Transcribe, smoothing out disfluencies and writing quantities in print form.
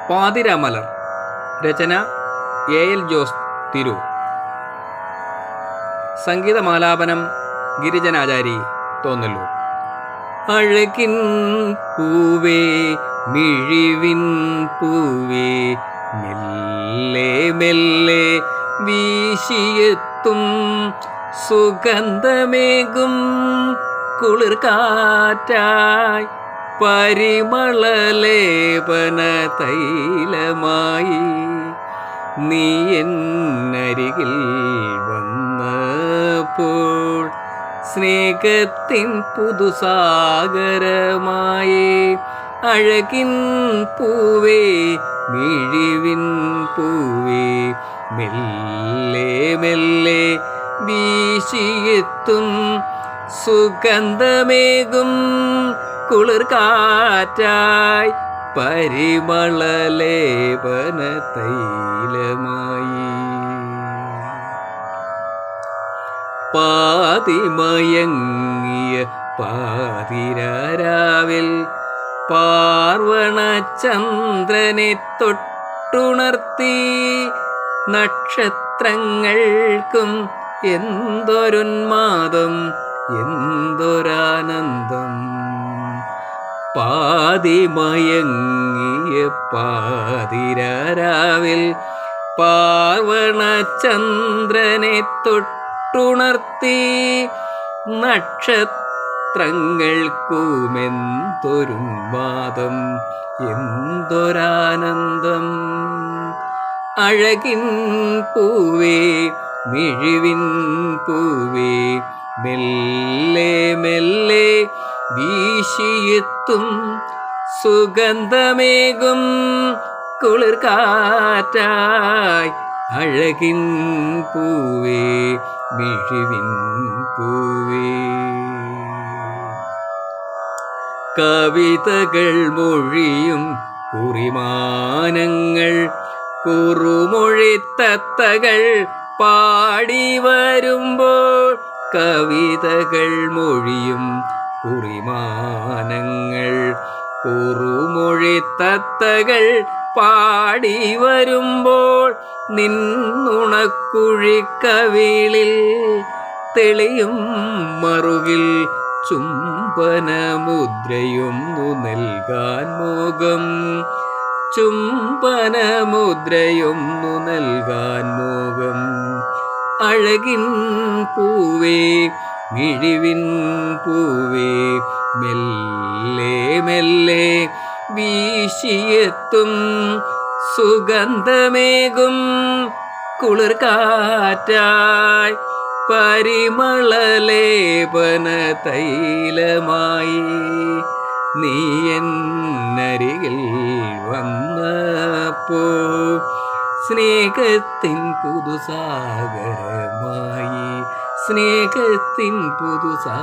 പാതിരാമലർ. രചന എ.എൽ. ജോസ് തിരൂർ. സംഗീതമാലാപനം ഗിരിജനാചാരി തോന്നല്ലൂർ. അഴകിൻ പൂവേ മിഴിവിൻ പൂവേ മെല്ലെ മെല്ലെ വീശിയെത്തും സുഗന്ധമേകും കുളിർ കാറ്റായി പരിമളലേപന തൈലമായി നീ എന്നരികിൽ വന്നപ്പോൾ സ്നേഹത്തിൻ പുതുസാഗരമായി. അഴകിൻ പൂവേ മിഴിവിൻ പൂവേ മെല്ലെ മെല്ലെ വീശിയെത്തും സുഗന്ധമേകും കുളിർ കാറ്റായി പരിമളലേപന തൈലമായി. പാതിമയങ്ങിയ പാതിരാവിൽ പാർവണചന്ദ്രനെ തൊട്ടുണർത്തി നക്ഷത്രങ്ങൾക്കും എന്തൊരുന്മാദം എന്തൊരാനന്ദം. പാതിമയങ്ങിയ പാതിരാവിൽ പാർവണചന്ദ്രനെ തൊട്ടുണർത്തി നക്ഷത്രങ്ങൾക്കുമെന്തൊരുന്മാദം എന്തൊരാനന്ദം. അഴകിൻ പൂവേ മിഴിവിൻ പൂവേ മെല്ലെ മെല്ലെ വീശിയെത്തും സുഗന്ധമേകും കുളിർ കാറ്റായി. അഴകിൻ പൂവേ മിഴിവിൻ പൂവേ. കവിതകൾ മൊഴിയും കുറിമാനങ്ങൾ കുറുമൊഴിത്തത്തകൾ പാടി വരുമ്പോൾ കവിതകൾ മൊഴിയും കുറിമാനങ്ങൾ കുറുമൊഴിത്തത്തകൾ പാടി വരുമ്പോൾ നിന്നുണക്കുഴിക്കവിളിൽ തെളിയും മറുകിൽ ചുംബനമുദ്രയൊന്നു നൽകാൻ മോഹം ചുംബനമുദ്രയൊന്നു നൽകാൻ മോഹം. അഴകിൻ പൂവേ മിഴിവിൻ പൂവേ മെല്ലെ മെല്ലെ വീശിയെത്തും സുഗന്ധമേകും കുളിർ കാറ്റായി പരിമളലേപന തൈലമായി നീ എന്നരികിൽ വന്നപ്പോൾ സ്നേഹത്തിൻ പുതുസാഗരമായി സ്നേഹത്തിൻ പുതുസാഗരമായി.